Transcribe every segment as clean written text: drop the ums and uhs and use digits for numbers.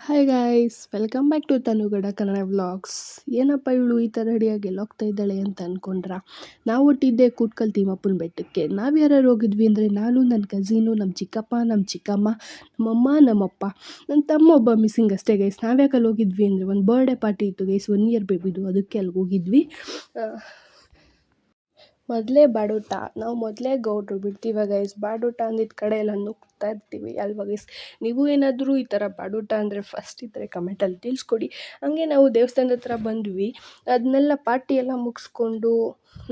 Hi guys, welcome back to Tanugada Kannada vlogs. ಏನಪ್ಪ ಇವಳು ಈ ಥರ ರೆಡಿಯಾಗಿ ಎಲ್ಲೋಗ್ತಾ ಇದ್ದಾಳೆ ಅಂತ ಅಂದ್ಕೊಂಡ್ರ. ನಾವು ಹುಟ್ಟಿದ್ದೆ ಕೂಟ್ಕಲ್ ತಿಮ್ಮಪ್ಪನ ಬೆಟ್ಟಕ್ಕೆ. ನಾವು ಯಾರು ಹೋಗಿದ್ವಿ ಅಂದರೆ ನಾನು, ನನ್ನ ಕಝಿನು, ನಮ್ಮ ಚಿಕ್ಕಪ್ಪ, ನಮ್ಮ ಚಿಕ್ಕಮ್ಮ, ನಮ್ಮಮ್ಮ, ನಮ್ಮಪ್ಪ, ನನ್ನ ತಮ್ಮ ಒಬ್ಬ ಮಿಸ್ಸಿಂಗ್ ಅಷ್ಟೇ ಗೈಸ್. ನಾವ್ಯಾಕೆ ಅಲ್ಲಿ ಹೋಗಿದ್ವಿ ಅಂದರೆ ಒಂದು ಬರ್ಡೇ ಪಾರ್ಟಿ ಇತ್ತು ಗೈಸ್, 1 ಇಯರ್ ಬೇಬಿದು. ಅದಕ್ಕೆ ಅಲ್ಲಿಗೆ ಹೋಗಿದ್ವಿ. ಮೊದಲೇ ಬಾಡೂಟ, ನಾವು ಮೊದಲೇ ಗೌಡ್ರು ಬಿಡ್ತೀವ ಗೈಸ್. ಬಾಡೂಟ ಅಂದಿದ್ದ ಕಡೆ ಎಲ್ಲ ನುಗ್ತಾ ಇರ್ತೀವಿ ಅಲ್ವಾ ಗೈಸ್. ನೀವು ಏನಾದರೂ ಈ ಥರ ಬಾಡೂಟ ಅಂದರೆ ಫಸ್ಟ್ ಇದ್ದರೆ ಕಮೆಂಟಲ್ಲಿ ತಿಳಿಸ್ಕೊಡಿ. ಹಂಗೆ ನಾವು ದೇವಸ್ಥಾನದ ಹತ್ರ ಬಂದ್ವಿ. ಅದನ್ನೆಲ್ಲ ಪಾರ್ಟಿ ಎಲ್ಲ ಮುಗಿಸ್ಕೊಂಡು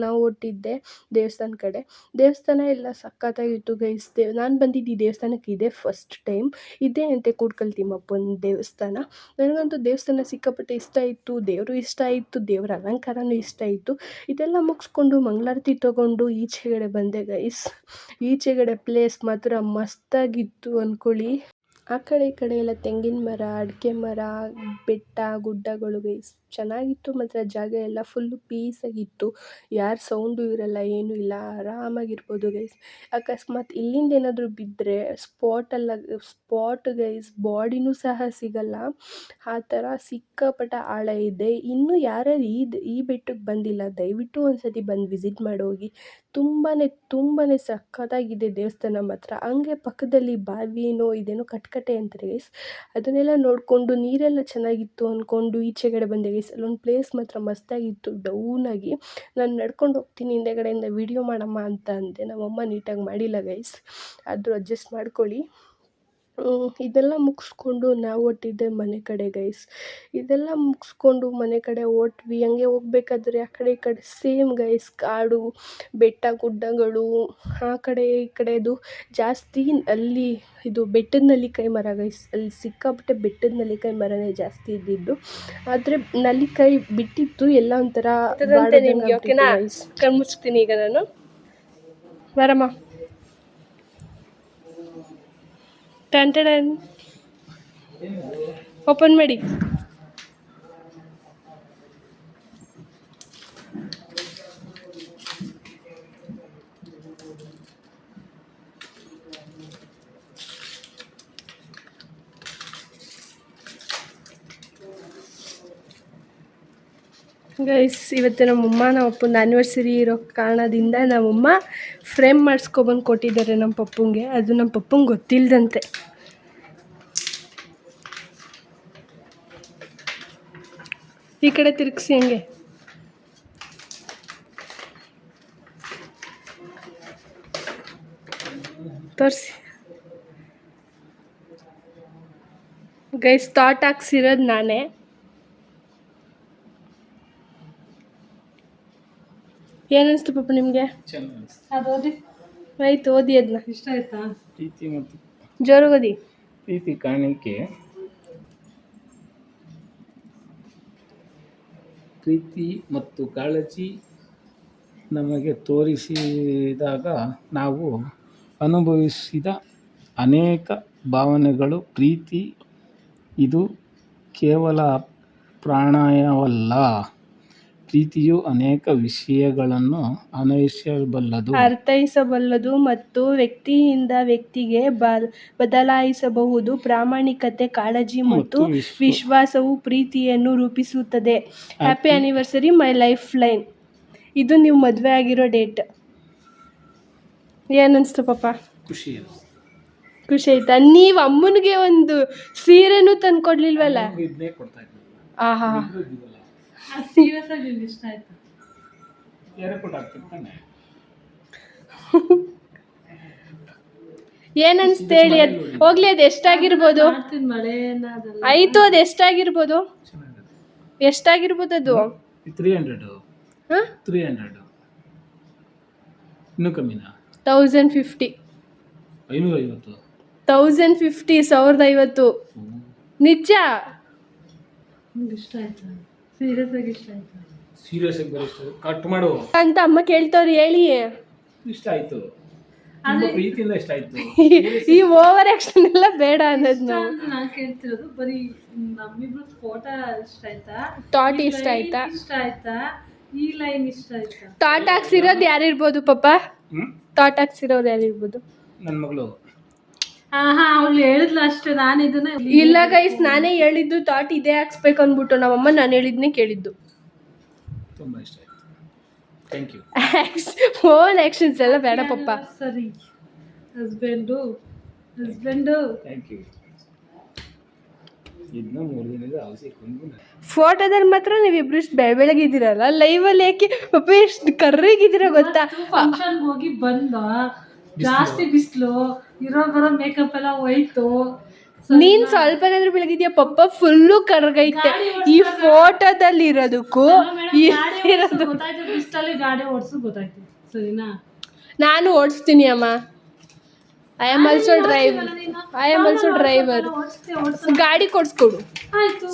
ನಾವು ಹೊರಟಿದ್ದೆ ದೇವಸ್ಥಾನ ಕಡೆ. ದೇವಸ್ಥಾನ ಎಲ್ಲ ಸಖತ್ತಾಗಿತ್ತು ಗೈಸ್. ನಾನು ಬಂದಿದ್ದು ಈ ದೇವಸ್ಥಾನಕ್ಕೆ ಇದೇ ಫಸ್ಟ್ ಟೈಮ್. ಇದೇ ಅಂತೆ ಕೂಟ್ಕಲ್ ತಿಮ್ಮಪ್ಪನ ದೇವಸ್ಥಾನ. ನನಗಂತೂ ದೇವಸ್ಥಾನ ಸಿಕ್ಕಾಪಟ್ಟೆ ಇಷ್ಟ ಇತ್ತು, ದೇವರು ಇಷ್ಟ ಆಯಿತು, ದೇವರ ಅಲಂಕಾರನೂ ಇಷ್ಟ ಇತ್ತು. ಇದೆಲ್ಲ ಮುಗಿಸ್ಕೊಂಡು ಮಂಗಳಾರತಿ ತೊಗೊಂಡು ಈಚೆಗಡೆ ಬಂದೆ ಗೈಸ್. ಈಚೆಗಡೆ ಪ್ಲೇಸ್ ಮಾತ್ರ ಮಸ್ತಾಗಿತ್ತು ಅಂದ್ಕೊಳ್ಳಿ. ಆ ಕಡೆ ಈ ಕಡೆ ಎಲ್ಲ ತೆಂಗಿನ ಮರ, ಅಡಿಕೆ ಮರ, ಬೆಟ್ಟ ಗುಡ್ಡಗಳು ಗೈಸ್. ಚೆನ್ನಾಗಿತ್ತು ಮಾತ್ರ. ಜಾಗ ಎಲ್ಲ ಫುಲ್ಲು ಪೀಸಾಗಿತ್ತು. ಯಾರು ಸೌಂಡು ಇರಲ್ಲ, ಏನೂ ಇಲ್ಲ, ಆರಾಮಾಗಿರ್ಬೋದು ಗೈಸ್. ಅಕಸ್ಮಾತ್ ಇಲ್ಲಿಂದ ಏನಾದರೂ ಬಿದ್ದರೆ ಸ್ಪಾಟ್ ಗೈಸ್, ಬಾಡಿನೂ ಸಹ ಸಿಗಲ್ಲ. ಆ ಥರ ಸಿಕ್ಕಾಪಟ್ಟೆ ಆಳ ಇದೆ. ಇನ್ನೂ ಯಾರ್ಯಾರು ಈ ಬೆಟ್ಟಕ್ಕೆ ಬಂದಿಲ್ಲ, ದಯವಿಟ್ಟು ಒಂದು ಸತಿ ಬಂದು ವಿಸಿಟ್ ಮಾಡೋಗಿ. ತುಂಬಾ ಸಖತ್ತಾಗಿದೆ ದೇವಸ್ಥಾನ ಮಾತ್ರ. ಹಂಗೆ ಪಕ್ಕದಲ್ಲಿ ಬಾವಿನೋ ಇದೇನೋ ಕಟ್ಕಟ್ಟೆ ಅಂತಾರೆ ಗೈಸ್. ಅದನ್ನೆಲ್ಲ ನೋಡಿಕೊಂಡು ನೀರೆಲ್ಲ ಚೆನ್ನಾಗಿತ್ತು ಅಂದ್ಕೊಂಡು ಈಚೆಗಡೆ ಬಂದೆ ಗೈಸ್. ಅಲ್ಲೊಂದು ಪ್ಲೇಸ್ ಮಾತ್ರ ಮಸ್ತಾಗಿತ್ತು ಡೌನಾಗಿ. ನಾನು ನಡ್ಕೊಂಡು ಹೋಗ್ತೀನಿ, ಹಿಂದೆಗಡೆಯಿಂದ ವೀಡಿಯೋ ಮಾಡಮ್ಮ ಅಂತ ಅಂದೆ. ನಮ್ಮಮ್ಮ ನೀಟಾಗಿ ಮಾಡಿಲ್ಲ ಗೈಸ್, ಆದರೂ ಅಡ್ಜಸ್ಟ್ ಮಾಡ್ಕೊಳ್ಳಿ. ಇದೆಲ್ಲ ಮುಗಿಸ್ಕೊಂಡು ನಾವು ಹೊರಟಿದ್ದೆ ಮನೆ ಕಡೆ ಗೈಸ್. ಇದೆಲ್ಲ ಮುಗಿಸ್ಕೊಂಡು ಮನೆ ಕಡೆ ಹೊರಟ್ವಿ. ಹಂಗೆ ಹೋಗ್ಬೇಕಾದ್ರೆ ಆ ಕಡೆ ಈ ಕಡೆ ಸೇಮ್ ಗೈಸ್, ಕಾಡು, ಬೆಟ್ಟ ಗುಡ್ಡಗಳು, ಆ ಕಡೆ ಈ ಕಡೆದು ಜಾಸ್ತಿ. ಅಲ್ಲಿ ಇದು ಬೆಟ್ಟದ ನೆಲ್ಲಿಕಾಯಿ ಮರ ಗೈಸ್. ಅಲ್ಲಿ ಸಿಕ್ಕಾಪಟ್ಟೆ ಬೆಟ್ಟದ ನೆಲ್ಲಿಕಾಯಿ ಮರನೇ ಜಾಸ್ತಿ ಇದ್ದಿದ್ದು. ಆದರೆ ನೆಲ್ಲಿಕಾಯಿ ಬಿಟ್ಟಿತ್ತು ಎಲ್ಲ ಒಂಥರ ಗೈಸ್. ಕಣ್ಮುಚ್ತೀನಿ ಈಗ ನಾನು. ಬರಮ್ಮ. ಟನ್ ಓಪನ್ ಮಾಡಿ. ಗೈಸ್, ಇವತ್ತು ನಮ್ಮಮ್ಮ ನಮ್ಮ ಅಪ್ಪನ ಆ್ಯನಿವರ್ಸರಿ ಇರೋ ಕಾರಣದಿಂದ ನಮ್ಮಮ್ಮ ಫ್ರೇಮ್ ಮಾಡಿಸ್ಕೊಬಂದು ಕೊಟ್ಟಿದ್ದಾರೆ ನಮ್ಮ ಪಪ್ಪಂಗೆ. ಅದು ನಮ್ಮ ಪಪ್ಪಂಗೆ ಗೊತ್ತಿಲ್ಲದಂತೆ. ಈ ಕಡೆ ತಿರುಗಿಸಿ, ಹಂಗೆ ತೋರಿಸಿ ಗೈಸ್. ಥಾಟ್ ಹಾಕ್ಸಿರೋದು ನಾನೇ. ಏನನ್ನಿಸ್ತು ಪಾಪ ನಿಮಗೆ? ಅದು ಓದಿ ಆಯ್ತು, ಓದಿ. ಅದನ್ನ ಇಷ್ಟ ಆಯ್ತಾ? ಪ್ರೀತಿ ಮತ್ತು ಜೋರು ಓದಿ. ಪ್ರೀತಿ ಕಾಣಿಕೆ. ಪ್ರೀತಿ ಮತ್ತು ಕಾಳಜಿ ನಮಗೆ ತೋರಿಸಿದಾಗ ನಾವು ಅನುಭವಿಸಿದ ಅನೇಕ ಭಾವನೆಗಳು ಪ್ರೀತಿ. ಇದು ಕೇವಲ ಪ್ರಾಣಯವಲ್ಲ, ಪ್ರೀತಿಯು ಅನೇಕ ವಿಷಯಗಳನ್ನು ಅರ್ಥೈಸಬಲ್ಲದು ಮತ್ತು ವ್ಯಕ್ತಿಯಿಂದ ವ್ಯಕ್ತಿಗೆ ಬದಲಾಯಿಸಬಹುದು. ಪ್ರಾಮಾಣಿಕತೆ, ಕಾಳಜಿ ಮತ್ತು ವಿಶ್ವಾಸವು ಪ್ರೀತಿಯನ್ನು ರೂಪಿಸುತ್ತದೆ. Happy anniversary my life line. ಇದು ನೀವು ಮದುವೆ ಆಗಿರೋ ಡೇಟ್. ಏನನ್ನಿಸ್ತು ಪಾಪ? ಖುಷಿ ಆಯ್ತಾ? ನೀವು ಅಮ್ಮನಿಗೆ ಒಂದು ಸೀರೆನೂ ತಂದು ಕೊಡ್ಲಿಲ್ವಲ್ಲ? ಆಹಾ, ಇಷ್ಟ ಆಯ್ತು. ಏನನ್ಸ್ತ ಹೇಳಿ. ಅದು ಹೋಗ್ಲಿ, ಅದು ಎಷ್ಟಾಗಿರ್ಬೋದು? ಆಯಿತು, ಅದು ಎಷ್ಟಾಗಿರ್ಬೋದು? ಅದು 300. ಹಾಂ, 300. ಇನ್ನೂ ಕಮ್ಮಿನಾ? 1050. 550. 1050. 1050 ನಿಜ. ಇಷ್ಟ ಆಯ್ತಾ? ಸೀರಿಯಸ್ ಆಗಿ ಇಷ್ಟ ಆಯ್ತಾ? ಸೀರಿಯಸ್ ಆಗಿ ಬರೋ ಇಷ್ಟ ಕಟ್ ಮಾಡು ಅಂತ ಅಮ್ಮ ಕೇಳ್ತವ್ರು. ಹೇಳಿ. ಇಷ್ಟ ಆಯ್ತು, ಪ್ರೀತಿಯಿಂದ ಇಷ್ಟ ಆಯ್ತು. ಈ ಓವರ್ ಆಕ್ಷನ್ ಎಲ್ಲ ಬೇಡ ಅನ್ನೋದು ನಾನು ಕೇಳ್ತಿರೋದು. ಬರೀ ನಮ್ಮಿಬ್ರು ಫೋಟೋ ಇಷ್ಟ ಆಯ್ತಾ? ಥಾಟ್ ಇಷ್ಟ ಆಯ್ತಾ? ಈ ಲೈನ್ ಇಷ್ಟ ಆಯ್ತಾ? ಥಾಟ್ ಹಾಕ್ಸಿರೋದು ಯಾರಿರ್ಬೋದು ಪಾಪ? ಥಾಟ್ ಹಾಕ್ಸಿರೋರು ಯಾರಿರ್ಬೋದು? ನನ್ನ ಮಗಳು. ಅವಳು ಹೇಳಿದ್ಲು ಅಷ್ಟೇ. ನಾನು ಇದನ್ನ ಇಲ್ಲ ಗೈಸ್, ನಾನೇ ಹೇಳಿದ್ದು ಥಾಟ್ ಇದೇ ಹಾಕ್ಸ್ಬೇಕು ಅಂದ್ಬಿಟ್ಟು. ನಮ್ಮಮ್ಮ ನಾನು ಹೇಳಿದ್ನೇ ಕೇಳಿದ್ದು. ತುಂಬ ಇಷ್ಟ ಆಯ್ತು. Thank you. ಫೋನ್ ಆಕ್ಷನ್ಸ್ ಎಲ್ಲ ಬೇಡ ಪಪ್ಪ. ಸರಿ, ಹಸ್ಬೆಂಡು ಥ್ಯಾಂಕ್ ಯು. ಇದನ್ನ 3 ದಿನದ ಅವಶ್ಯಕ. ಫೋಟೋದಲ್ಲಿ ಮಾತ್ರ ನೀವಿಬ್ರು ಇಷ್ಟು ಬೆಳಗಿದ್ದೀರಲ್ಲ, ಲೈವಲ್ಲಿ ಯಾಕೆ ಪಪ್ಪ ಎಷ್ಟು ಕರ್ರಿಗಿದ್ದೀರ ಗೊತ್ತಾ? ಫಂಕ್ಷನ್ಗೆ ಹೋಗಿ ಬಂದ, ಜಾಸ್ತಿ ಬಿಸಿಲು, ಇರೋ ಬರೋ ಮೇಕಪ್ ಎಲ್ಲ ಹೋಯ್ತು. ನೀನ್ ಸ್ವಲ್ಪ ಏನಾದ್ರು ಬೆಳಗಿದ್ಯಾ? ಪಪ್ಪ ಫುಲ್ಲು ಕರ್ಗೈತೆ ಈ ಫೋಟೋದಲ್ಲಿ ಇರೋದಕ್ಕೂ ಗೊತ್ತಾಯ್ತು, ಬಿಸಿಲಲ್ಲಿ ಗಾಡಿ ಓಡಿಸು ಗೊತ್ತಾಯ್ತು. ಸರಿನಾ? ನಾನು ಓಡಿಸ್ತೀನಿ ಅಮ್ಮ. I am also driver. ಗಾಡಿ ಕೊಡ್ಸ್ಕೊಡು. ಆಯ್ತು.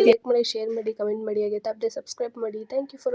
ಲೈಕ್ ಮಾಡಿ, ಶೇರ್ ಮಾಡಿ, ಕಮೆಂಟ್ ಮಾಡಿ, ಹಾಗೆ ತಪ್ಪದೆ ಸಬ್ಸ್ಕ್ರೈಬ್ ಮಾಡಿ. Thank you for